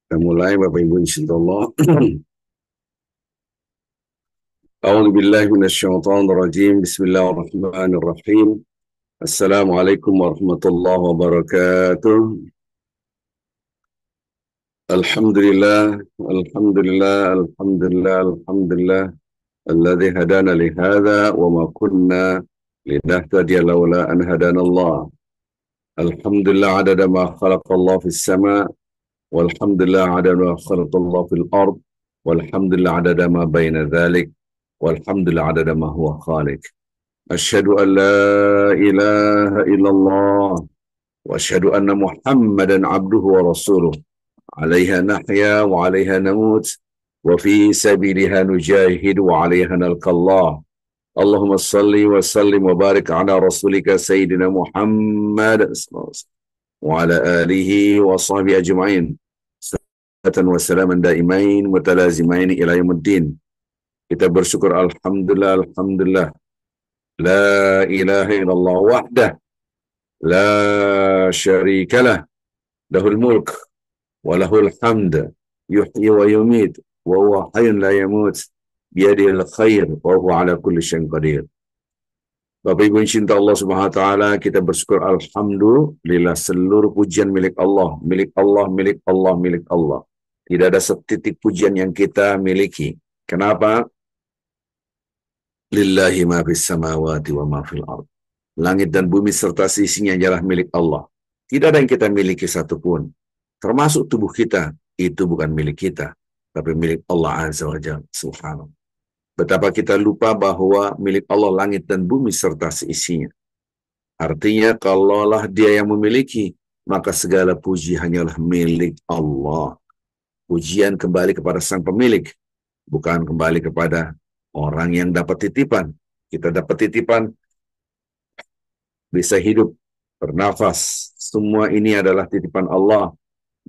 Kita mulai Bapak Ibu insyaallah. A'udzu billahi minasyaitonir rajim. Bismillahirrahmanirrahim. Assalamualaikum warahmatullahi wabarakatuh. Alhamdulillah, alhamdulillah, alhamdulillah, alhamdulillah. Alladzi hadana li hadza wa ma kunna linahtadiya laula an hadana Allah. Alhamdulillah adada ma khalaqallahu fis sama' walhamdulillah adada ma khalaqallahu fil ard. Walhamdulillah adada ma baina dzalik. Walhamdulillah adada ma huwa khaliq. Asyhadu an la ilaha illallah wa asyhadu anna Muhammadan abduhu wa rasuluh. Alaiha nahya wa alaiha namut wa fi sabiliha nujahid wa alaiha nalqallah. Allahumma salli wa sallim wa barik ala rasulika sayyidina Muhammad wa ala alihi wa sahbihi ajma'in. Salatan wa salaman daimain mutalazimain ila yaumiddin. Kita bersyukur alhamdulillah, alhamdulillah. La ilaha illallah wahdah la syarikalah lahul mulk wa lahul hamd yuhyi wa yumit wa huwa hayyun la yamut biyadihil khair wa huwa ala kulli syai'in qadir. Bapak Ibu cinta Allah Subhanahu wa taala, kita bersyukur alhamdulillah, seluruh pujian milik Allah, milik Allah, milik Allah, milik Allah. Tidak ada setitik pujian yang kita miliki. Kenapa? Lillahi ma fis samawati wa ma fil ard. Langit dan bumi serta sisinya adalah milik Allah. Tidak ada yang kita miliki satupun. Termasuk tubuh kita, itu bukan milik kita, tapi milik Allah Azza wa Jalla Subhanahu. Betapa kita lupa bahwa milik Allah langit dan bumi serta seisinya. Artinya kalaulah dia yang memiliki, maka segala puji hanyalah milik Allah. Pujian kembali kepada sang pemilik, bukan kembali kepada orang yang dapat titipan. Kita dapat titipan, bisa hidup, bernafas. Semua ini adalah titipan Allah.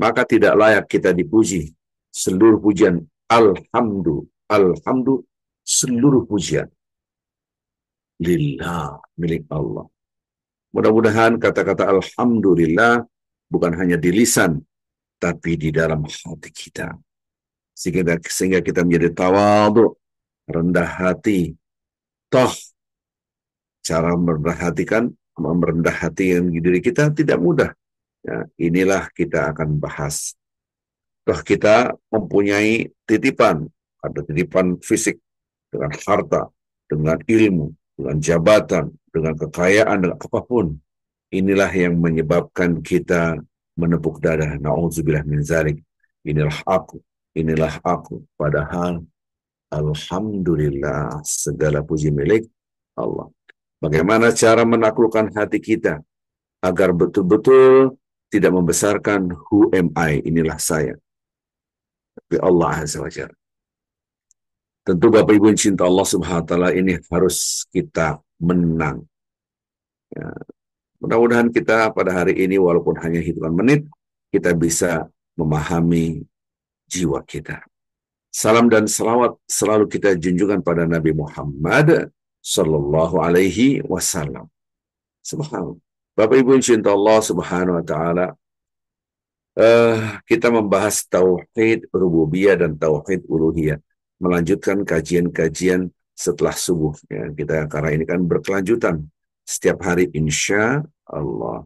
Maka tidak layak kita dipuji. Seluruh pujian, alhamdu, seluruh pujian lillah, milik Allah. Mudah-mudahan kata-kata alhamdulillah bukan hanya di lisan, tapi di dalam hati kita. Sehingga kita menjadi tawadhu, rendah hati. Toh, cara merendah hati diri kita tidak mudah. Ya, inilah kita akan bahas. Toh kita mempunyai titipan, ada titipan fisik dengan harta, dengan ilmu, dengan jabatan, dengan kekayaan, dengan apapun. Inilah yang menyebabkan kita menepuk dada. Na'udzubillah min zalik. Inilah aku. Padahal alhamdulillah, segala puji milik Allah. Bagaimana cara menaklukkan hati kita agar betul-betul tidak membesarkan who am I, inilah saya. Tapi Allah Azza wa Jalla. Tentu Bapak Ibu yang cinta Allah Subhanahu wa taala, ini harus kita menang. Ya. Mudah-mudahan kita pada hari ini walaupun hanya hitungan menit, kita bisa memahami jiwa kita. Salam dan salawat selalu kita junjukkan pada Nabi Muhammad sallallahu alaihi wasallam. Subhanallah. Bapak Ibu yang cinta Allah Subhanahu wa taala, kita membahas tauhid rububiyah dan tauhid uluhiyah. Melanjutkan kajian-kajian setelah subuh. Ya, kita karena ini kan berkelanjutan setiap hari insya Allah.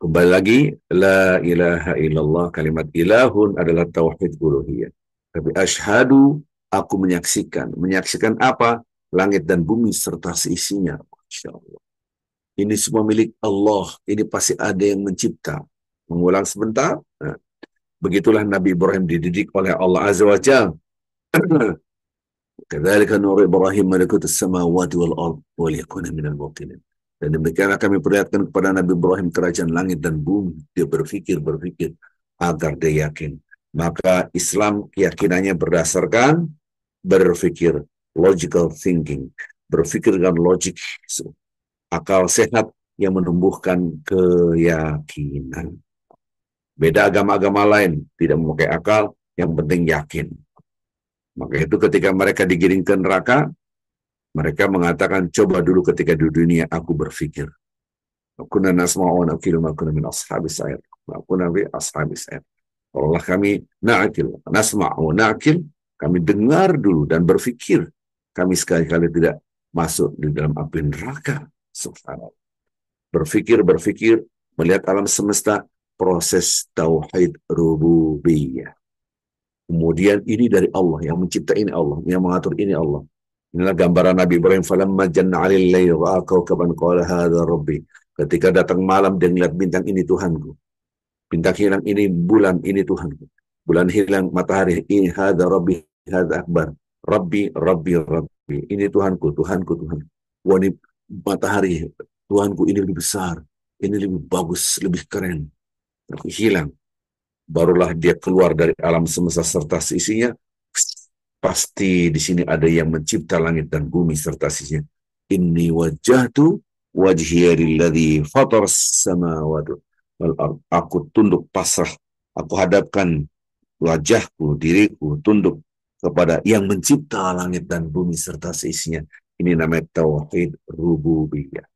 Kembali lagi, la ilaha illallah, kalimat ilahun adalah tauhid uluhiyah. Tapi asyhadu, aku menyaksikan. Menyaksikan apa? Langit dan bumi serta seisinya. Masya Allah. Ini semua milik Allah. Ini pasti ada yang mencipta. Mengulang sebentar. Nah, begitulah Nabi Ibrahim dididik oleh Allah Azza wa Jalla. Kadzalika nuri Ibrahim malakutus samawati wal ard wa liyakuna minal muqinin. Dan demikianlah kami perlihatkan kepada Nabi Ibrahim kerajaan langit dan bumi. Dia berpikir agar dia yakin. Maka Islam keyakinannya berdasarkan berpikir, logical thinking, berpikir dengan logik, akal sehat yang menumbuhkan keyakinan. Beda agama-agama lain, tidak memakai akal, yang penting yakin. Maka itu ketika mereka digiring ke neraka, mereka mengatakan, coba dulu ketika di dunia aku berpikir. Kunna nasma'u wa naqilu ma kunna min ashabis sa'ir. Ma kunna fi ashabis sa'ir. Allah kami na'akil, nasma'u na'akil, kami dengar dulu dan berpikir. Kami sekali-kali tidak masuk di dalam api neraka. Subhanallah. Berpikir, melihat alam semesta, proses tauhid rububiyah. Kemudian ini dari Allah, yang mencipta ini Allah, yang mengatur ini Allah. Inilah gambaran Nabi Ibrahim, falamma janna 'alal lail ra'a kawkaban qala hadza rabbi. Ketika datang malam dia melihat bintang, ini Tuhanku. Bintang hilang, ini bulan, ini Tuhanku. Bulan hilang, matahari, ini hadza rabbi, hadza akbar. Rabbi, Rabbi, Rabbi. Ini Tuhanku, Tuhanku, Tuhanku. Wah, ini matahari, Tuhanku, ini lebih besar, ini lebih bagus, lebih keren. Tapi hilang. Barulah dia keluar dari alam semesta serta seisinya. Pasti di sini ada yang mencipta langit dan bumi serta seisinya. Inni wajjahtu wajhiya lilladzi fatara samawati wal ard. Aku tunduk pasrah, aku hadapkan wajahku, diriku tunduk kepada yang mencipta langit dan bumi serta seisinya. Ini namanya tauhid rububiyah.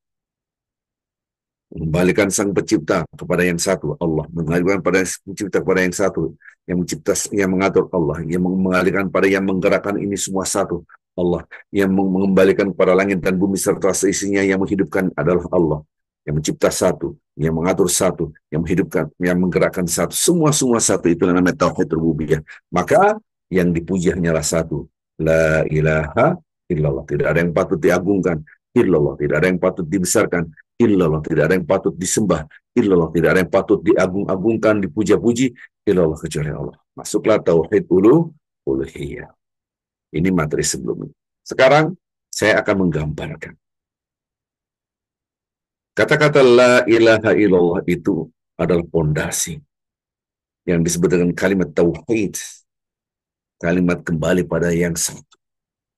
Mengembalikan sang pencipta kepada yang satu, Allah. Mengembalikan pada pencipta kepada yang satu, yang mencipta, yang mengatur, Allah. Yang mengalihkan pada yang menggerakkan ini semua satu, Allah. Yang mengembalikan kepada langit dan bumi serta seisinya, yang menghidupkan adalah Allah. Yang mencipta satu, yang mengatur satu, yang menghidupkan, yang menggerakkan satu. Semua satu, itu namanya tauhid rububiyah. Maka yang dipuji hanyalah satu. La ilaha illallah. Tidak ada yang patut diagungkan illallah. Tidak ada yang patut dibesarkan illallah. Tidak ada yang patut disembah illallah. Tidak ada yang patut diagung-agungkan, dipuja-puji illallah kecuali Allah. Masuklah tauhid uluhiyah. Ini materi sebelumnya. Sekarang saya akan menggambarkan. Kata-kata la ilaha illallah itu adalah pondasi yang disebut dengan kalimat tauhid. Kalimat kembali pada yang satu.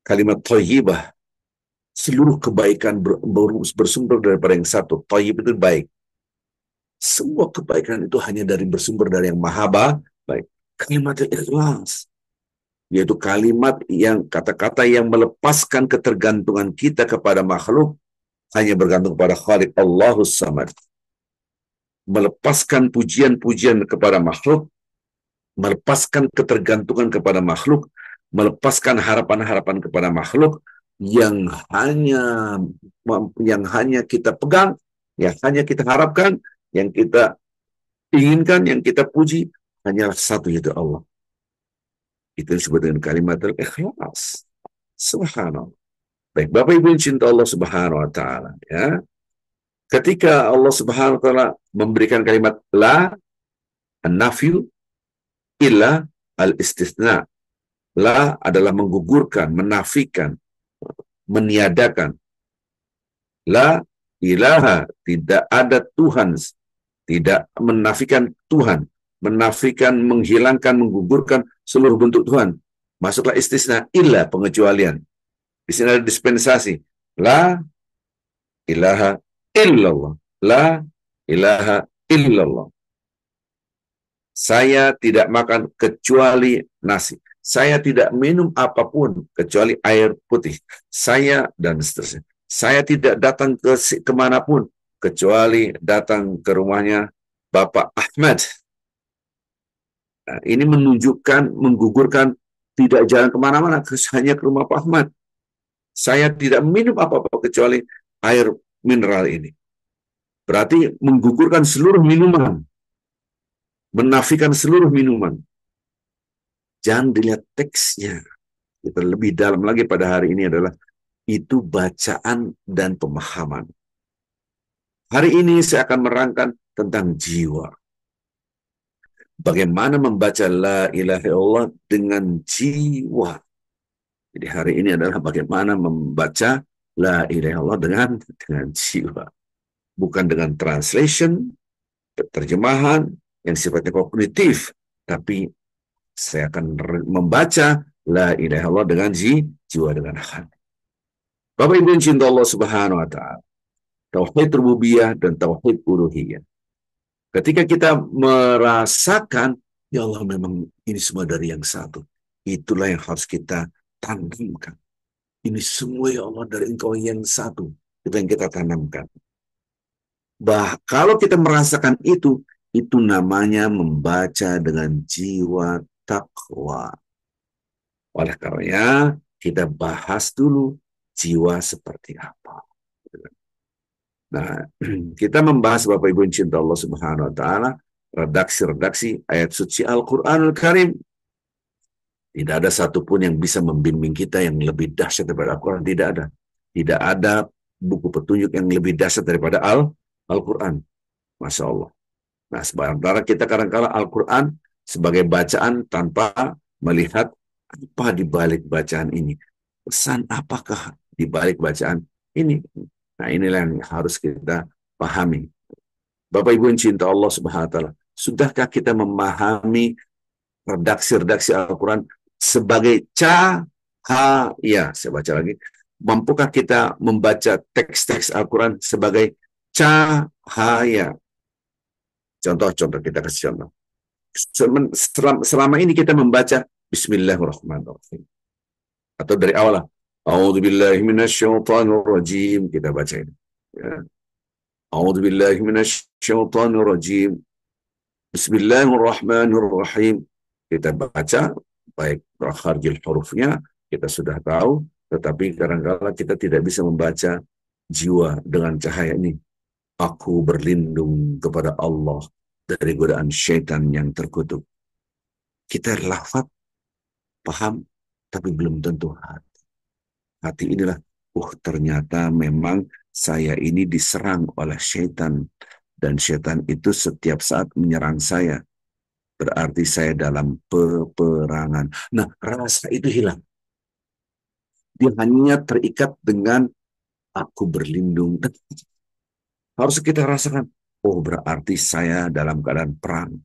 Kalimat thayyibah. Seluruh kebaikan bersumber daripada yang satu. Thayyib itu baik. Semua kebaikan itu hanya bersumber dari yang maha baik. Kalimat ikhlas, yaitu kalimat yang, kata-kata yang melepaskan ketergantungan kita kepada makhluk, hanya bergantung kepada Khaliq Allahus Samad. Melepaskan pujian-pujian kepada makhluk, melepaskan ketergantungan kepada makhluk, melepaskan harapan-harapan kepada makhluk, yang hanya kita pegang, yang hanya kita harapkan, yang kita inginkan, yang kita puji hanyalah satu, yaitu Allah. Itu disebut dengan kalimat ikhlas. Subhanallah. Baik, Bapak Ibu yang cinta Allah Subhanahu wa taala, ya. Ketika Allah Subhanahu wa taala memberikan kalimat la, an-nafyu, illa, al-istitsna. La adalah menggugurkan, menafikan, meniadakan. La ilaha, tidak ada Tuhan, tidak menafikan Tuhan, menafikan, menghilangkan, menggugurkan seluruh bentuk Tuhan. Masuklah istisna, illa, pengecualian. Di sini ada dispensasi. La ilaha illallah. La ilaha illallah. Saya tidak makan kecuali nasi. Saya tidak minum apapun kecuali air putih. Saya, dan seterusnya. Saya tidak datang kemanapun kecuali datang ke rumahnya Bapak Ahmad. Nah, ini menunjukkan, menggugurkan, tidak jalan kemana-mana, hanya ke rumah Pak Ahmad. Saya tidak minum apa-apa kecuali air mineral ini. Berarti menggugurkan seluruh minuman. Menafikan seluruh minuman. Jangan dilihat teksnya. Kita lebih dalam lagi pada hari ini adalah itu bacaan dan pemahaman. Hari ini saya akan merangkan tentang jiwa. Bagaimana membaca la ilaha illallah dengan jiwa. Jadi hari ini adalah bagaimana membaca la ilaha illallah dengan jiwa. Bukan dengan translation, terjemahan yang sifatnya kognitif, tapi saya akan membaca la ilaha illallah dengan jiwa, dengan hati. Bapak Ibu yang cinta Allah Subhanahu wa taala, tauhid rububiyah dan tauhid uluhiyah. Ketika kita merasakan, ya Allah memang ini semua dari yang satu, itulah yang harus kita tanamkan. Ini semua ya Allah dari Engkau yang satu, itu yang kita tanamkan. Kalau kita merasakan itu Itu namanya membaca dengan jiwa takwa. Oleh karenanya, kita bahas dulu jiwa seperti apa. Nah, kita membahas Bapak Ibu yang cinta Allah Subhanahu wa taala, redaksi-redaksi ayat suci Al-Qur'anul Karim. Tidak ada satupun yang bisa membimbing kita yang lebih dahsyat daripada Al-Quran. Tidak ada. Tidak ada buku petunjuk yang lebih dahsyat daripada Al-Quran. Masya Allah. Nah, sementara kita kadang-kala Al-Quran sebagai bacaan tanpa melihat apa di balik bacaan ini. Pesan apakah di balik bacaan ini? Nah, inilah yang harus kita pahami. Bapak Ibu yang cinta Allah Subhanahu wa taala, sudahkah kita memahami redaksi-redaksi Al-Quran sebagai cahaya? Saya baca lagi. Mampukah kita membaca teks-teks Al-Quran sebagai cahaya? Contoh-contoh, kita kasih contoh. Selama ini kita membaca Bismillahirrahmanirrahim. Atau dari awal, A'udzubillahi minasyaitonirrajim, kita baca ini. Ya. A'udzubillahi minasyaitonirrajim. Bismillahirrahmanirrahim. Kita baca, baik kharjil hurufnya, kita sudah tahu, tetapi kadang-kala kita tidak bisa membaca jiwa dengan cahaya ini. Aku berlindung kepada Allah dari godaan syaitan yang terkutuk. Kita lafaz, paham, tapi belum tentu hati. Hati inilah, ternyata memang saya ini diserang oleh syaitan, dan syaitan itu setiap saat menyerang saya. Berarti saya dalam peperangan. Nah, rasa itu hilang. Dia hanya terikat dengan aku berlindung. Harus kita rasakan, oh berarti saya dalam keadaan perang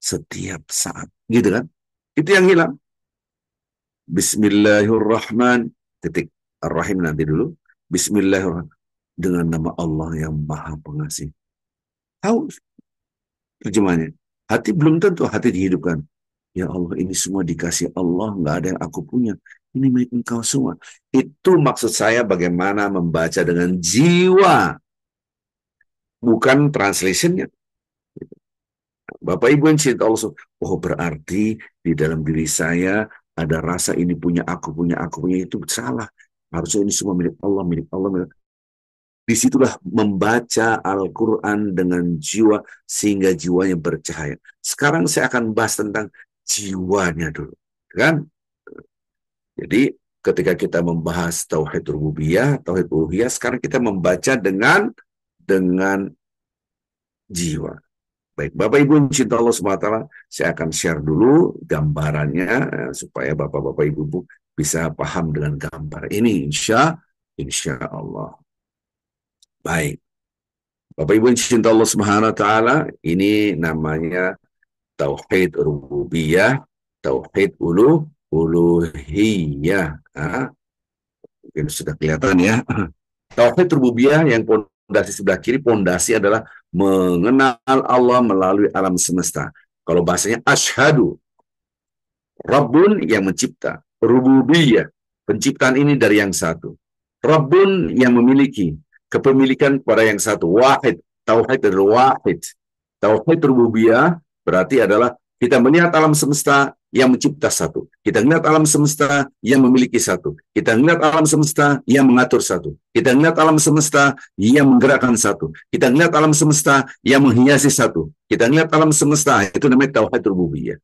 setiap saat. Gitu kan? Itu yang hilang. Bismillahirrahmanirrahim. Titik. Ar-Rahim nanti dulu. Bismillahirrahmanirrahim. Dengan nama Allah yang Maha Pengasih. Tahu terjemahnya? Hati belum tentu hati dihidupkan. Ya Allah, ini semua dikasih Allah, nggak ada yang aku punya. Ini milik Engkau semua. Itu maksud saya bagaimana membaca dengan jiwa. Bukan translationnya. Bapak Ibu yang cinta Allah, oh berarti di dalam diri saya ada rasa ini punya, aku punya, itu salah. Harusnya ini semua milik Allah, milik Allah, milik Allah. Disitulah membaca Al-Quran dengan jiwa sehingga jiwanya bercahaya. Sekarang saya akan bahas tentang jiwanya dulu, kan? Jadi ketika kita membahas tauhid rububiyah, tauhid uluhiyah, sekarang kita membaca dengan jiwa. Baik, Bapak Ibu yang cinta Allah SWT, saya akan share dulu gambarannya supaya Bapak-Bapak Ibu bisa paham dengan gambar ini, insya Allah. Baik, Bapak Ibu yang cinta Allah Subhanahu wa taala, ini namanya tauhid rububiyah, tauhid uluhiyah. Mungkin sudah kelihatan ya. Tauhid rububiyah yang pondasi sebelah kiri, pondasi adalah mengenal Allah melalui alam semesta. Kalau bahasanya asyhadu, Rabbun yang mencipta, rububiyah, penciptaan ini dari yang satu. Rabbun yang memiliki kepemilikan kepada yang satu, wahid, tauhid adalah wahid. Tauhid rububiyah berarti adalah kita melihat alam semesta yang mencipta satu. Kita melihat alam semesta yang memiliki satu. Kita melihat alam semesta yang mengatur satu. Kita melihat alam semesta yang menggerakkan satu. Kita melihat alam semesta yang menghiasi satu. Kita melihat alam semesta, itu namanya tauhid rububiyah.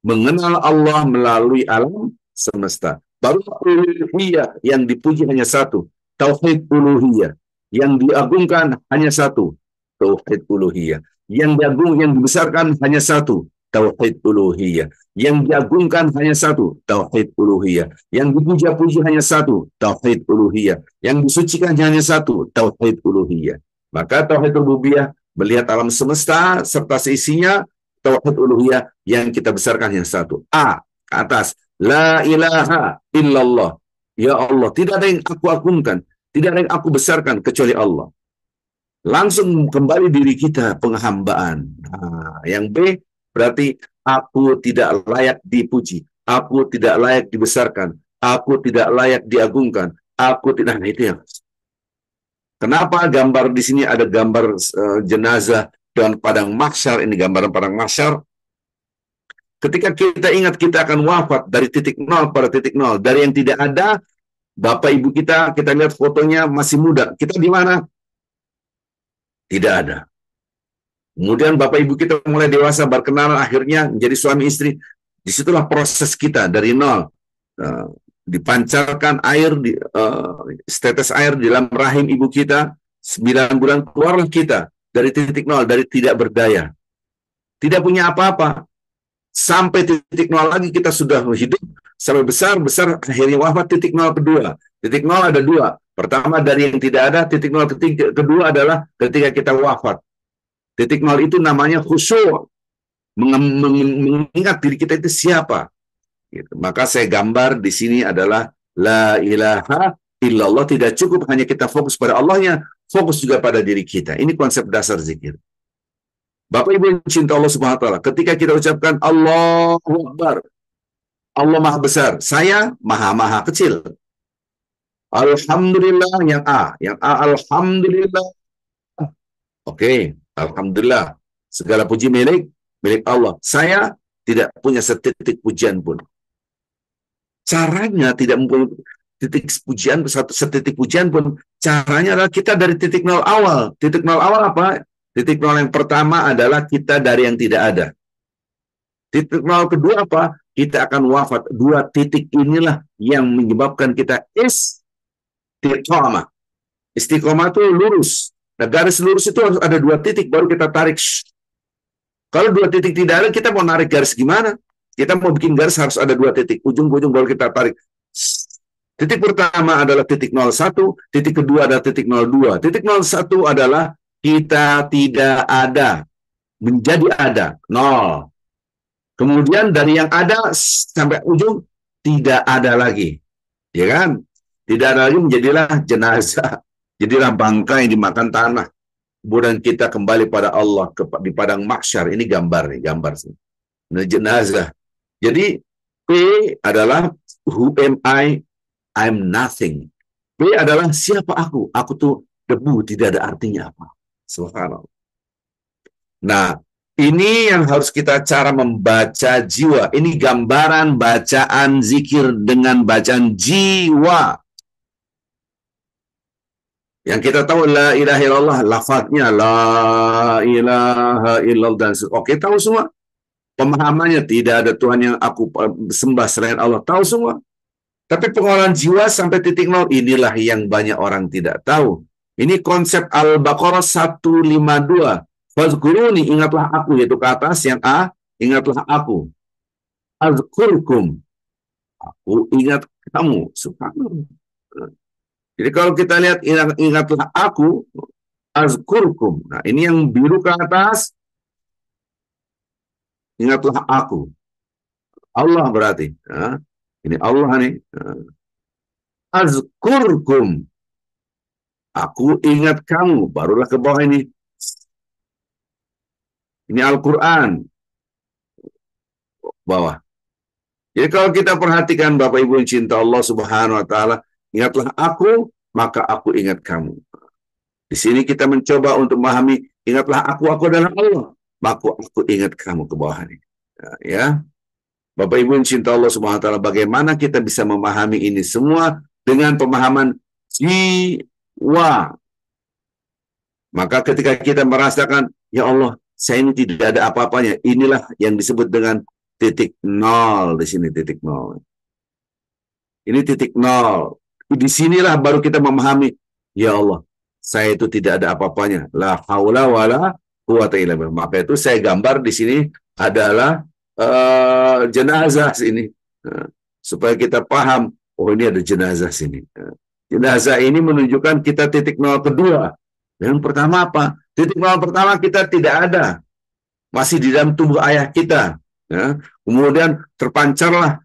Mengenal Allah melalui alam semesta. Baru uluhiyah yang dipuji hanya satu. Tauhid uluhiyah. Yang diagungkan hanya satu. Tauhid uluhiyah. Yang diagung, yang dibesarkan hanya satu. Tauhid uluhiyah. Yang diagungkan hanya satu. Tauhid uluhiyah. Yang dipuja-puji hanya satu. Tauhid uluhiyah. Yang disucikan hanya satu. Tauhid uluhiyah. Maka tauhid rububiyah melihat alam semesta serta seisinya. Tauhid uluhiyah yang kita besarkan yang satu. A, ke atas. La ilaha illallah. Ya Allah, tidak ada yang aku agungkan, tidak ada yang aku besarkan kecuali Allah. Langsung kembali diri kita penghambaan. Nah, yang B berarti aku tidak layak dipuji, aku tidak layak dibesarkan, aku tidak layak diagungkan, aku tidak. Nah, itu yang. Kenapa gambar di sini ada gambar jenazah dan padang mahsyar. Ini gambaran padang mahsyar. Ketika kita ingat kita akan wafat dari titik nol pada titik nol, dari yang tidak ada, bapak ibu kita lihat fotonya masih muda. Kita di mana? Tidak ada. Kemudian bapak ibu kita mulai dewasa, berkenalan, akhirnya menjadi suami istri. Disitulah proses kita dari nol. Dipancarkan air, setetes air di dalam rahim ibu kita, 9 bulan keluarlah kita dari titik nol, dari tidak berdaya. Tidak punya apa-apa. Sampai titik nol lagi kita sudah hidup, sampai besar, akhirnya wafat titik nol kedua. Titik nol ada dua. Pertama dari yang tidak ada, titik nol kedua adalah ketika kita wafat. Titik nol itu namanya khusyuk, mengingat diri kita itu siapa. Gitu. Maka saya gambar di sini adalah la ilaha illallah, tidak cukup hanya kita fokus pada Allahnya, fokus juga pada diri kita. Ini konsep dasar zikir. Bapak Ibu yang cinta Allah Subhanahu wa taala, ketika kita ucapkan Allahu Akbar, Allah Maha Besar, saya Maha kecil. Alhamdulillah yang A Alhamdulillah. Oke, alhamdulillah. Segala puji milik Allah. Saya tidak punya setitik pujian pun. Caranya tidak mempunyai setitik pujian pun. Caranya adalah kita dari titik nol awal. Titik nol awal apa? Titik nol yang pertama adalah kita dari yang tidak ada. Titik nol kedua apa? Kita akan wafat. 2 titik inilah yang menyebabkan kita istiqomah. Istiqomah itu lurus. Nah, garis lurus itu harus ada 2 titik baru kita tarik. Kalau 2 titik tidak ada, kita mau narik garis gimana? Kita mau bikin garis harus ada 2 titik. Ujung-ujung baru kita tarik. Titik pertama adalah titik 01, titik kedua adalah titik 02. Titik 01 adalah kita tidak ada, menjadi ada, 0. Kemudian dari yang ada sampai ujung tidak ada lagi, ya kan? Tidak ada lagi, menjadilah jenazah, jadilah bangkai yang dimakan tanah. Kemudian kita kembali pada Allah di padang mahsyar. Ini gambar sih. Nah, jenazah. Jadi P adalah who am I? I'm nothing. P adalah siapa aku? Aku tuh debu, tidak ada artinya apa. Subhanallah. Nah, ini yang harus kita cara membaca jiwa. Ini gambaran bacaan zikir dengan bacaan jiwa. Yang kita tahu la ilaha illallah, lafadznya la ilaha illallah, dan oke, tahu semua. Pemahamannya tidak ada Tuhan yang aku sembah selain Allah, tahu semua. Tapi pengolahan jiwa sampai titik nol, inilah yang banyak orang tidak tahu. Ini konsep Al-Baqarah 152. Fazkuruni, ingatlah aku, yaitu ke atas yang A, ingatlah aku. Azkurkum, aku ingat kamu. Subhanallah. Jadi kalau kita lihat ingatlah aku, azkurkum. Nah, ini yang biru ke atas, ingatlah aku. Allah berarti. Nah, ini Allah nih. Azkurkum. Aku ingat kamu. Barulah ke bawah ini. Ini Al-Quran. Bawah. Jadi kalau kita perhatikan Bapak Ibu yang cinta Allah Subhanahu wa taala, ingatlah aku, maka aku ingat kamu. Di sini kita mencoba untuk memahami, ingatlah aku adalah Allah, maka aku ingat kamu, ke bawah ini. Ya. Bapak Ibu yang cinta Allah Subhanahu wa taala, bagaimana kita bisa memahami ini semua dengan pemahaman jiwa. Maka ketika kita merasakan, ya Allah, saya ini tidak ada apa-apanya, inilah yang disebut dengan titik nol. Di sini titik nol. Ini titik nol. Di sinilah baru kita memahami, ya Allah, saya itu tidak ada apa-apanya. La haula wala quwata illa billah. Maka itu saya gambar di sini adalah jenazah sini. Supaya kita paham, oh ini ada jenazah sini. Jenazah ini menunjukkan kita titik nol kedua. Yang pertama apa? Titik nol pertama kita tidak ada. Masih di dalam tubuh ayah kita. Ya. Kemudian terpancarlah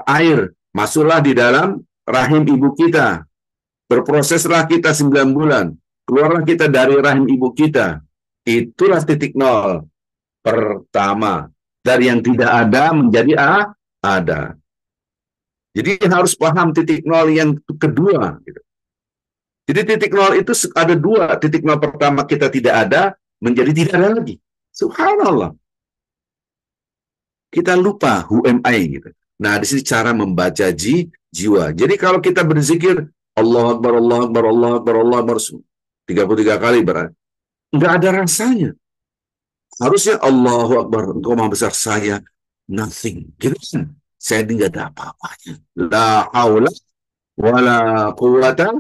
air, masuklah di dalam rahim ibu kita, berproseslah kita 9 bulan, keluarlah kita dari rahim ibu kita. Itulah titik nol pertama, dari yang tidak ada menjadi ada. Jadi harus paham titik nol yang kedua gitu. Jadi titik nol itu ada dua. Titik nol pertama kita tidak ada, menjadi tidak ada lagi. Subhanallah. Kita lupa who am I gitu. Nah, di sini cara membaca jiwa. Jadi kalau kita berzikir Allah Akbar, Allah Akbar, Allah Akbar, Allah Akbar 33 kali berarti nggak ada rasanya. Harusnya Allahu Akbar, engkau maha besar, saya nothing. Gitu kan? Saya ini nggak ada apa-apanya. La haula wala quwata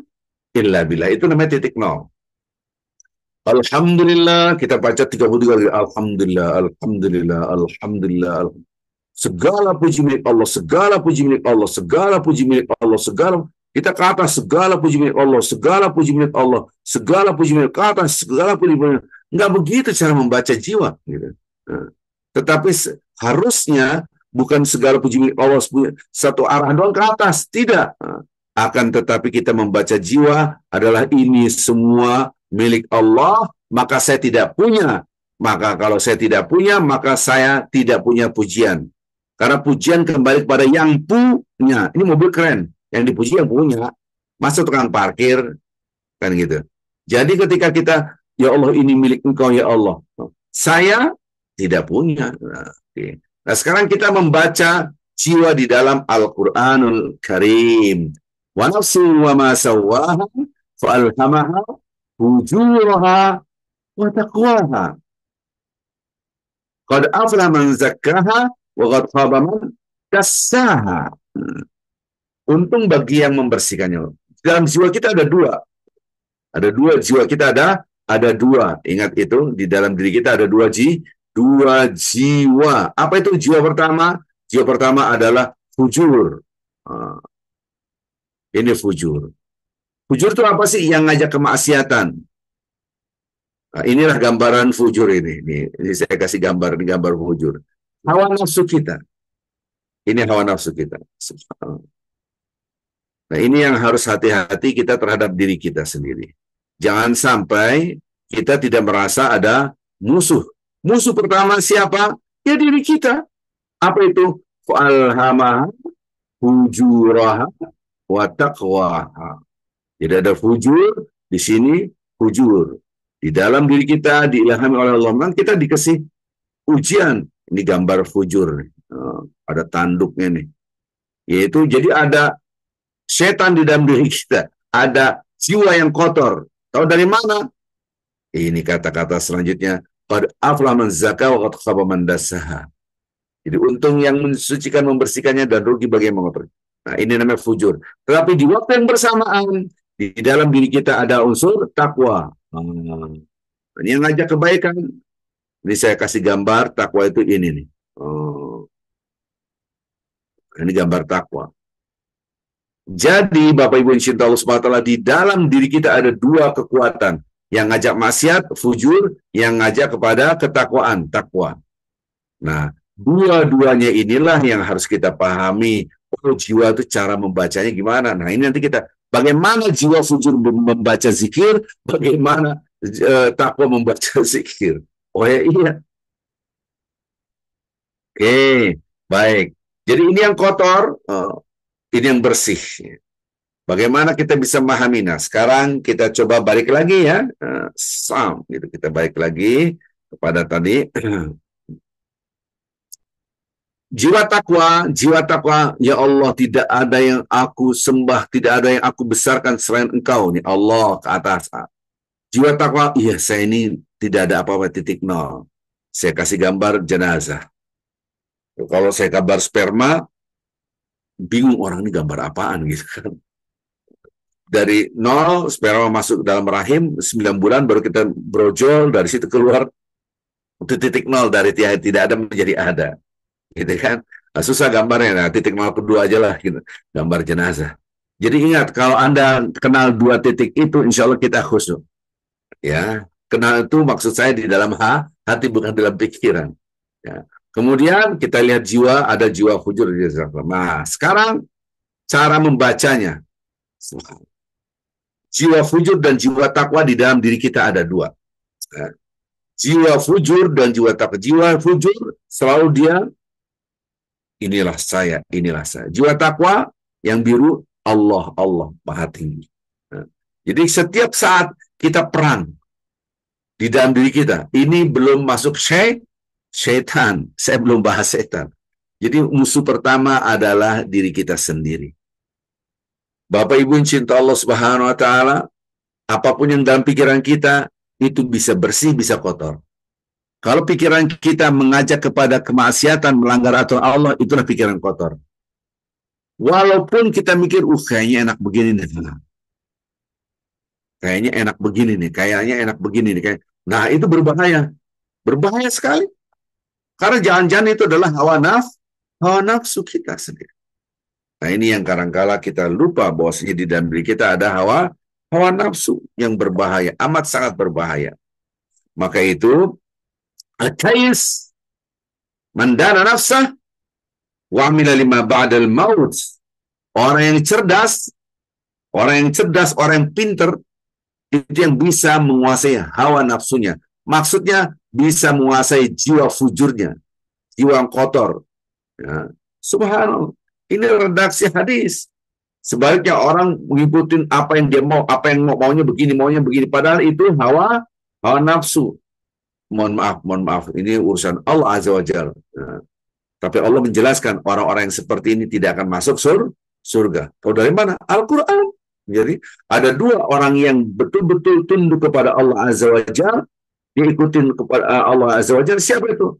illa billah. Itu namanya titik nol. Alhamdulillah, kita baca 33 kali. Alhamdulillah, Alhamdulillah, Alhamdulillah. Segala puji milik Allah, segala puji milik Allah, segala puji milik Allah, segala kita ke atas, segala puji milik Allah, segala puji milik Allah, segala puji milik ke atas, segala puji milik. Nggak begitu cara membaca jiwa, gitu. Nah, tetapi harusnya bukan segala puji milik Allah satu arah doang ke atas, tidak. Nah, akan tetapi kita membaca jiwa adalah ini semua milik Allah, maka saya tidak punya. Maka kalau saya tidak punya, maka saya tidak punya pujian. Karena pujian kembali kepada yang punya. Ini mobil keren. Yang dipuji yang punya. Masa tukang parkir. Kan gitu. Jadi ketika kita, ya Allah ini milik engkau ya Allah. Saya tidak punya. Nah, sekarang kita membaca jiwa di dalam Al-Quranul Karim. Wa nafsin wa ma sawwaha fa'alhamaha fujuraha wa taqwaha. Qad aflaha man zakkaha wa qad khaba man dassaha. Untung bagi yang membersihkannya. Dalam jiwa kita ada dua. Ada dua jiwa kita ada dua. Ingat itu, di dalam diri kita ada dua jiwa. Apa itu jiwa pertama? Jiwa pertama adalah fujur. Ini fujur. Fujur itu apa sih? Yang ngajak kemaksiatan. Nah, inilah gambaran fujur ini. Ini saya kasih gambar, ini gambar fujur. Hawa nafsu kita. Ini hawa nafsu kita. Nah, ini yang harus hati-hati kita terhadap diri kita sendiri. Jangan sampai kita tidak merasa ada musuh. Musuh pertama siapa? Ya diri kita. Apa itu? Fa'alhamaha fujuraha wa taqwaha. Jadi ada fujur, di sini fujur. Di dalam diri kita diilhami oleh Allah. Memang kita dikasih ujian. Ini gambar fujur. Ada tanduknya nih. Yaitu jadi ada setan di dalam diri kita. Ada jiwa yang kotor. Tahu dari mana? Ini kata-kata selanjutnya. Qad aflaha man zakkaha wa qad khaba man dassaha. Jadi untung yang mensucikan, membersihkannya, dan rugi bagi yang mengotori. Nah, ini namanya fujur. Tetapi di waktu yang bersamaan, di dalam diri kita ada unsur takwa. Ini yang ngajak kebaikan. Ini saya kasih gambar takwa itu ini nih. Ini gambar takwa. Jadi Bapak Ibu insya Allah SWT, di dalam diri kita ada dua kekuatan. Yang ngajak maksiat, fujur. Yang ngajak kepada ketakwaan, takwa. Nah, dua-duanya inilah yang harus kita pahami. Oh, jiwa itu cara membacanya gimana. Nah, ini nanti kita, bagaimana jiwa fujur membaca zikir, bagaimana takwa membaca zikir. Oh ya, iya. Oke, baik. Jadi ini yang kotor, ini yang bersih. Bagaimana kita bisa memahami? Nah, sekarang kita coba balik lagi ya. Gitu. Kita balik lagi kepada tadi. Jiwa takwa, ya Allah, tidak ada yang aku sembah, tidak ada yang aku besarkan selain Engkau nih, Allah ke atas. Jiwa takwa, iya saya ini tidak ada apa-apa, titik nol. Saya kasih gambar jenazah. Kalau saya gambar sperma, bingung orang ini gambar apaan gitu kan. Dari nol, sperma masuk dalam rahim, 9 bulan baru kita brojol, dari situ keluar itu titik nol, dari tidak ada menjadi ada. Gitu kan. Nah, susah gambarnya. Nah, titik nol kedua aja lah gitu. Gambar jenazah. Jadi ingat, kalau Anda kenal dua titik itu, insya Allah kita khusyuk. Ya, kenal itu maksud saya di dalam hati, bukan dalam pikiran. Ya. Kemudian kita lihat jiwa, ada jiwa fujur. Nah, sekarang cara membacanya. Jiwa fujur dan jiwa takwa di dalam diri kita ada dua. Nah, jiwa fujur dan jiwa takwa. Jiwa fujur selalu dia, inilah saya, inilah saya. Jiwa takwa yang biru, Allah, Allah, Maha Tinggi. Nah, Jadi setiap saat kita perang di dalam diri kita, ini belum masuk syaitan. Saya belum bahas setan. Jadi musuh pertama adalah diri kita sendiri. Bapak Ibu yang cinta Allah Subhanahu wa taala, apapun yang dalam pikiran kita itu bisa bersih, bisa kotor. Kalau pikiran kita mengajak kepada kemaksiatan, melanggar aturan Allah, itulah pikiran kotor. Walaupun kita mikir, kayaknya enak begini nih. Kayaknya enak begini nih, kayaknya enak begini nih. Nah, itu berbahaya. Berbahaya sekali. Karena jangan-jangan itu adalah hawa nafsu kita sendiri. Nah, ini yang kadang-kala kita lupa bahwasanya di dalam diri kita ada hawa nafsu yang berbahaya, amat sangat berbahaya. Maka itu, Al-Kais mandana nafsah wa amila lima ba'dal maut. Orang yang cerdas, orang yang pinter, itu yang bisa menguasai hawa nafsunya. Maksudnya bisa menguasai jiwa fujurnya, jiwa yang kotor. Ya. Subhanallah. Ini redaksi hadis. Sebaliknya orang mengikuti apa yang dia mau, apa yang maunya begini. Padahal itu hawa nafsu. Mohon maaf. Ini urusan Allah Azza wa Jalla. Nah, tapi Allah menjelaskan orang-orang yang seperti ini tidak akan masuk surga. Tahu dari mana? Al-Quran. Jadi ada dua orang yang betul-betul tunduk kepada Allah Azza wa Jalla, diikutin kepada Allah Azza wa Jalla. Siapa itu?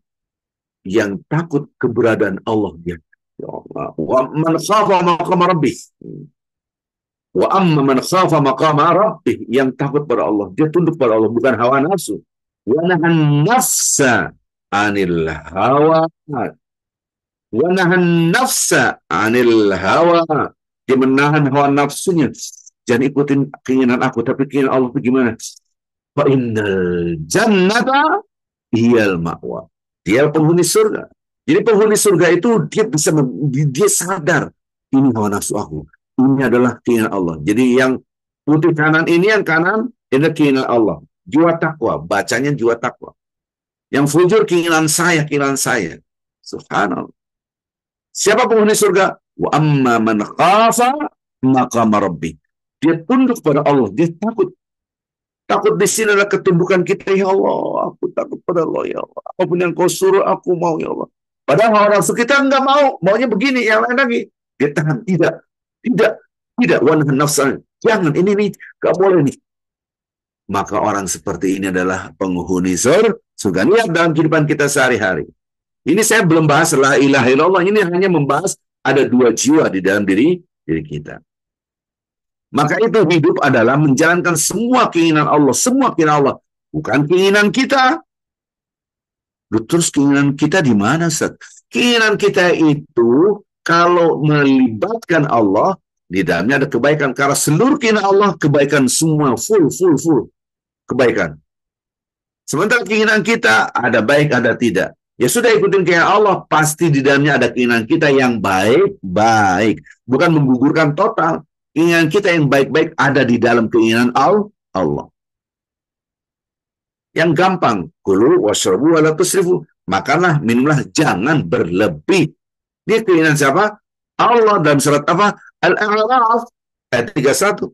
Yang takut keberadaan Allah. Ya Allah. Wa man khafa maqama rabbih. Wa amma man khafa maqama rabbih, yang takut pada Allah, dia tunduk pada Allah, bukan hawa nafsu. Wa nahan nafsa anil hawa. Wa nahan nafsa anil hawa. Dia menahan hawa nafsunya. Jangan ikutin keinginan aku, tapi keinginan Allah itu gimana? Fa innal jannata hiyal ma'wa. Dia penghuni surga. Jadi penghuni surga itu dia sadar, ini hawa nafsu aku. Ini adalah keinginan Allah. Jadi yang putih kanan ini, yang kanan ini keinginan Allah. Jiwa takwa, bacanya jiwa takwa. Yang fujur keinginan saya. Subhanallah. Siapa penghuni surga? Wa amma man khafa maqama rabbih. Dia tunduk pada Allah, dia takut. Takut di sini adalah ketundukan kita. Ya Allah, aku takut pada Allah, ya Allah. Apapun yang kau suruh, aku mau, ya Allah. Padahal hawa nafsu kita enggak mau, maunya begini, yang lain lagi. Dia tahan, tidak. Wanahan nafsan. Jangan, ini enggak boleh nih. Maka orang seperti ini adalah penghuni surga. Lihat dalam kehidupan kita sehari-hari. Ini saya belum bahas la ilaha illallah. Ini hanya membahas ada dua jiwa di dalam diri kita. Maka itu hidup adalah menjalankan semua keinginan Allah. Bukan keinginan kita. Terus keinginan kita di mana, Ustaz? Keinginan kita itu kalau melibatkan Allah, di dalamnya ada kebaikan. Karena seluruh keinginan Allah, kebaikan semua, full kebaikan. Sementara keinginan kita ada baik, ada tidak. Ya sudah, ikutin keinginan Allah, pasti di dalamnya ada keinginan kita yang baik. Bukan menggugurkan total. Keinginan kita yang baik-baik ada di dalam keinginan Allah. Yang gampang, kulu washrabu wala tusrifu. Makanlah, minumlah, jangan berlebih. Ini keinginan siapa? Allah dalam surat apa? Al-A'raf ayat 31.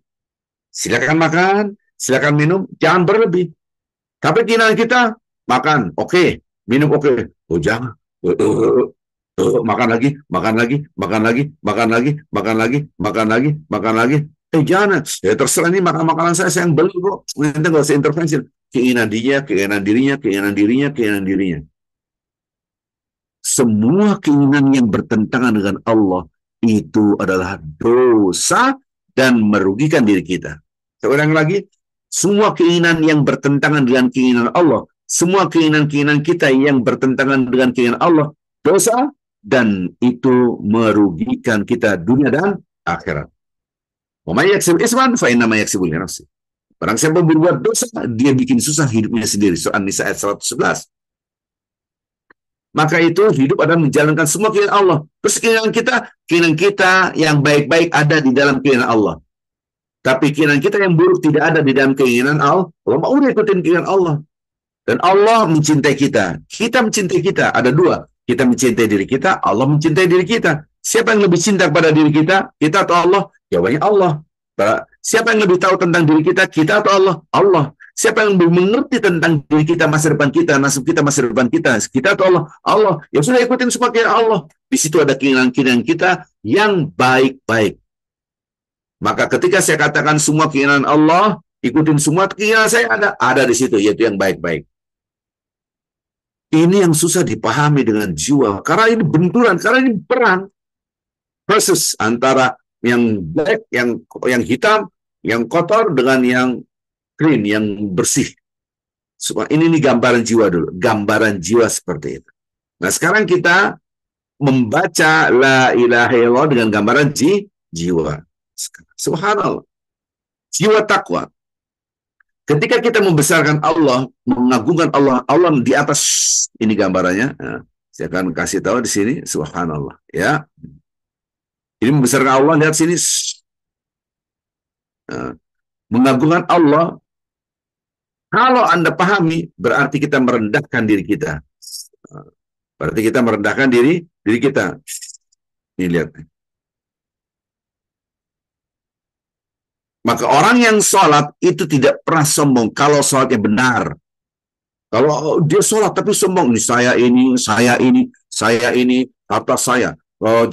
Silakan makan, silakan minum, jangan berlebih. Tapi keinginan kita, makan, oke. Minum, oke. Oh, jangan. Makan lagi. Jangan. Ya terserah, ini makan makanan saya yang beli kok. Nanti nggak usah intervensi. Keinginan dirinya. Semua keinginan yang bertentangan dengan Allah itu adalah dosa dan merugikan diri kita. Saya ulang lagi, semua keinginan yang bertentangan dengan keinginan Allah, semua keinginan kita yang bertentangan dengan keinginan Allah, dosa, dan itu merugikan kita dunia dan akhirat. Wa may yaksib isman fa inna ma yaksibu li nafsi. Barang siapa berbuat dosa, dia bikin susah hidupnya sendiri. Surah An-Nisa ayat 111. Maka itu hidup adalah menjalankan semua keinginan Allah. Terus keinginan kita yang baik-baik ada di dalam keinginan Allah. Tapi keinginan kita yang buruk tidak ada di dalam keinginan Allah. Allah mau ikutin keinginan Allah. Dan Allah mencintai kita. Kita mencintai kita. Ada dua. Kita mencintai diri kita, Allah mencintai diri kita. Siapa yang lebih cinta kepada diri kita? Kita atau Allah? Jawabannya Allah. Siapa yang lebih tahu tentang diri kita? Kita atau Allah? Allah. Siapa yang lebih mengerti tentang diri kita, masa depan kita, nasib kita, masa depan kita? Kita atau Allah? Allah. Ya sudah, ikutin semua keinginan Allah. Di situ ada keinginan-keinginan kita yang baik-baik. Maka ketika saya katakan semua keinginan Allah, ikutin semua keinginan saya, ada di situ, yaitu yang baik-baik. Ini yang susah dipahami dengan jiwa. Karena ini benturan, karena ini perang. Versus antara yang black, yang hitam, yang kotor dengan yang clean, yang bersih. Ini gambaran jiwa dulu. Gambaran jiwa seperti itu. Nah, sekarang kita membaca la ilaha illallah dengan gambaran jiwa. Subhanallah. Jiwa takwa. Ketika kita membesarkan Allah, mengagungkan Allah, Allah di atas, ini gambarannya. Nah, saya akan kasih tahu di sini, subhanallah. Ya, ini membesarkan Allah, lihat sini. Nah, mengagungkan Allah, kalau Anda pahami, berarti kita merendahkan diri kita. Berarti kita merendahkan diri kita. Ini lihat. Maka orang yang sholat itu tidak pernah sombong kalau sholatnya benar. Kalau dia sholat tapi sombong, ini, harta saya,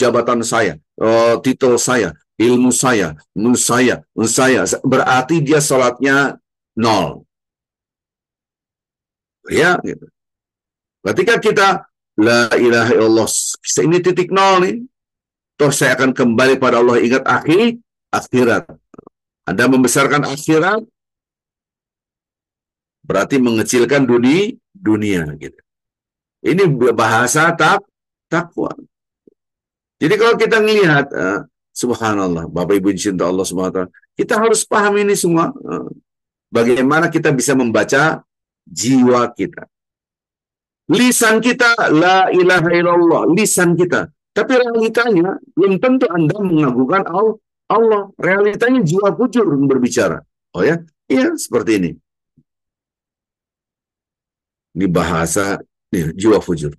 jabatan saya, titel saya, ilmu saya, saya, berarti dia sholatnya nol. Ya, gitu. Ketika kita la ilaha illallah, ini titik nol nih. Toh saya akan kembali pada Allah, ingat akhirat. Anda membesarkan akhirat, berarti mengecilkan dunia gitu. Ini bahasa takwa. Jadi kalau kita melihat, subhanallah, Bapak Ibu cinta Allah SWT, kita harus paham ini semua. Bagaimana kita bisa membaca jiwa kita. Lisan kita, la ilaha illallah, lisan kita. Tapi realitanya, belum tentu Anda mengagungkan Allah. Realitanya jiwa fujur berbicara. Oh ya? Iya, seperti ini. Ini bahasa jiwa fujur.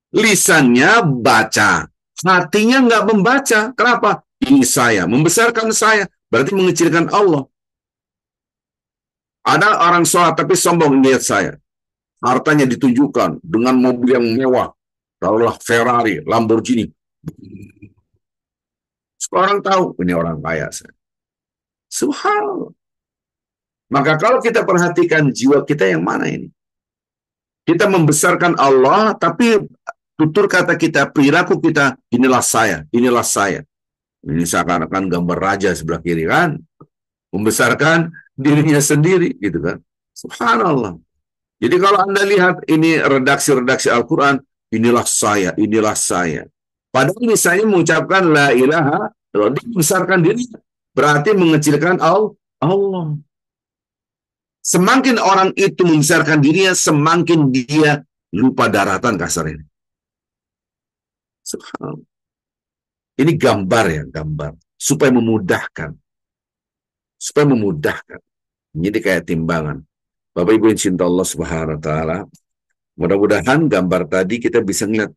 Lisannya baca, hatinya nggak membaca. Kenapa? Ini saya, membesarkan saya, berarti mengecilkan Allah. Ada orang sholat tapi sombong lihat saya. Hartanya ditunjukkan dengan mobil yang mewah. Taruhlah Ferrari, Lamborghini. Orang tahu, ini orang kaya. Subhanallah. Maka kalau kita perhatikan jiwa kita yang mana ini? Kita membesarkan Allah, tapi tutur kata kita, perilaku kita, inilah saya, inilah saya. Ini seakan-akan gambar raja sebelah kiri kan? Membesarkan dirinya sendiri, gitu kan? Subhanallah. Jadi kalau Anda lihat ini redaksi-redaksi Al-Quran, inilah saya, inilah saya. Padahal misalnya mengucapkan la ilaha, kalau dibesarkan diri, berarti mengecilkan Allah. Semakin orang itu membesarkan dirinya, semakin dia lupa daratan kasar ini. Subhanallah. Ini gambar ya, gambar. Supaya memudahkan. Jadi kayak timbangan. Bapak Ibu yang cinta Allah Subhanahu wa Ta'ala, mudah-mudahan gambar tadi kita bisa melihat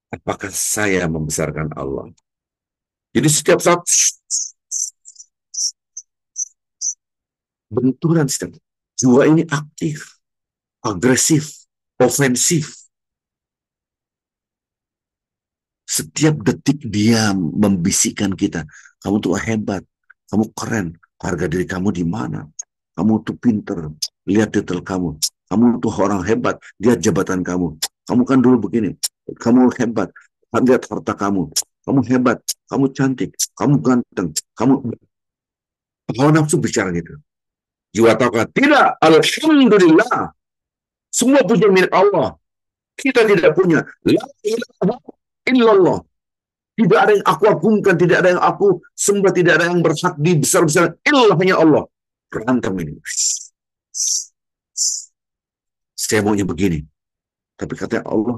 apakah saya membesarkan Allah. Jadi setiap saat benturan setiap jiwa ini aktif, agresif, ofensif. Setiap detik dia membisikkan kita, kamu tuh hebat, kamu keren, harga diri kamu di mana? Kamu tuh pinter, lihat detail kamu tuh orang hebat, lihat jabatan kamu kan dulu begini, kamu hebat, lihat harta kamu hebat, kamu cantik, kamu ganteng, kamu hawa nafsu bicara gitu. Jiwa takwa tidak, alhamdulillah, semua punya milik Allah, kita tidak punya. La ilaha illallah, tidak ada yang aku agungkan, tidak ada yang aku sembah, tidak ada yang berhak dibesar-besar, illallah, hanya Allah. Berantem ini, saya maunya begini, tapi kata Allah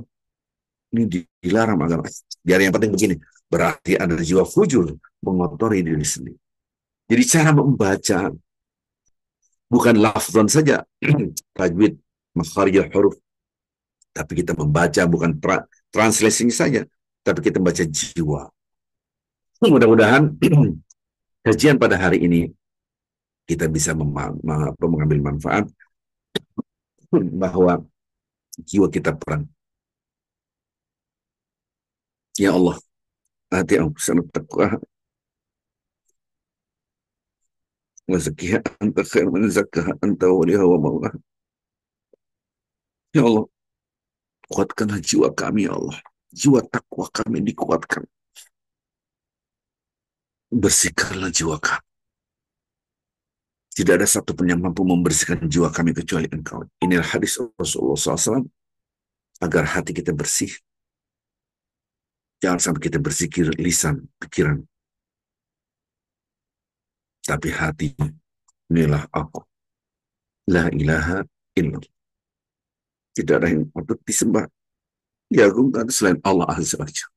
ini dilarang agama. Biar yang penting begini, berarti ada jiwa fujur mengotori diri sendiri. Jadi cara membaca bukan lafzan saja, tajwid, makharijul huruf, tapi kita membaca bukan translasinya saja, tapi kita membaca jiwa. Mudah-mudahan kajian pada hari ini kita bisa mengambil manfaat bahwa jiwa kita perang. Ya Allah, hati aku sangat takwa. Wazakiha anta khair man zakkaha anta waliha wa mawlah. Ya Allah, kuatkanlah jiwa kami ya Allah. Jiwa takwa kami dikuatkan. Bersihkanlah jiwa kami. Tidak ada satu pun yang mampu membersihkan jiwa kami kecuali Engkau. Inilah hadis Rasulullah SAW agar hati kita bersih. Jangan sampai kita berzikir lisan, pikiran. Tapi hati, inilah aku. La ilaha illallah. Tidak ada yang patut disembah, diagungkan selain Allah Azza wa Jalla.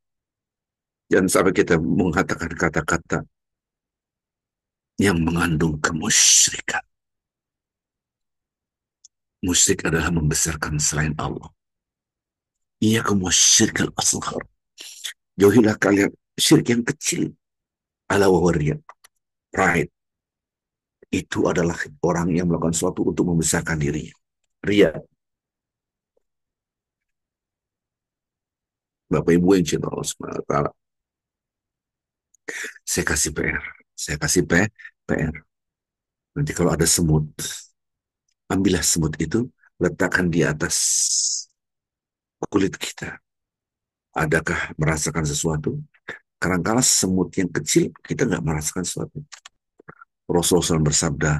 Jangan sampai kita mengatakan kata-kata yang mengandung kemusyrikan. Musyrik adalah membesarkan selain Allah. Iyyakum wasyirkal asghar. Jauhilah kalian syirik yang kecil. Ala wawariya. Pride. Itu adalah orang yang melakukan sesuatu untuk membesarkan dirinya. Ria. Bapak Ibu yang cinta Allah SWT. Saya kasih PR. Saya kasih PR. Nanti kalau ada semut, ambillah semut itu, letakkan di atas kulit kita. Adakah merasakan sesuatu? Kadang-kadang semut yang kecil, kita nggak merasakan sesuatu. Rasulullah SAW bersabda,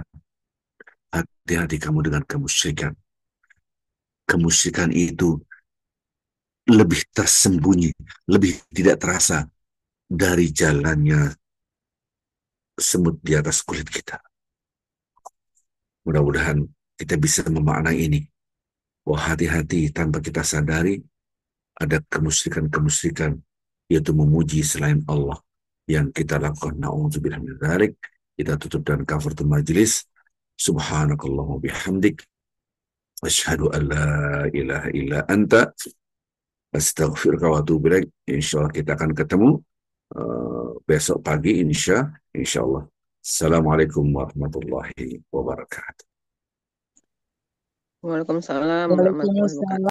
hati-hati kamu dengan kemusyrikan. Kemusyrikan itu lebih tersembunyi, lebih tidak terasa dari jalannya semut di atas kulit kita. Mudah-mudahan kita bisa memaknai ini. Wah, hati-hati tanpa kita sadari ada kemusyrikan-kemusyrikan, yaitu memuji selain Allah yang kita lakukan. Na'udzubillah min dzalik. Kita tutup dan kafaratul majlis. Subhanakallahumma bihamdik. Asyhadu an la ilaha illa anta. Astaghfiruka wa atubu ilaik. Insyaallah kita akan ketemu besok pagi insyaallah. Assalamualaikum warahmatullahi wabarakatuh. Waalaikumsalam warahmatullahi wabarakatuh. Waalaikumsalam.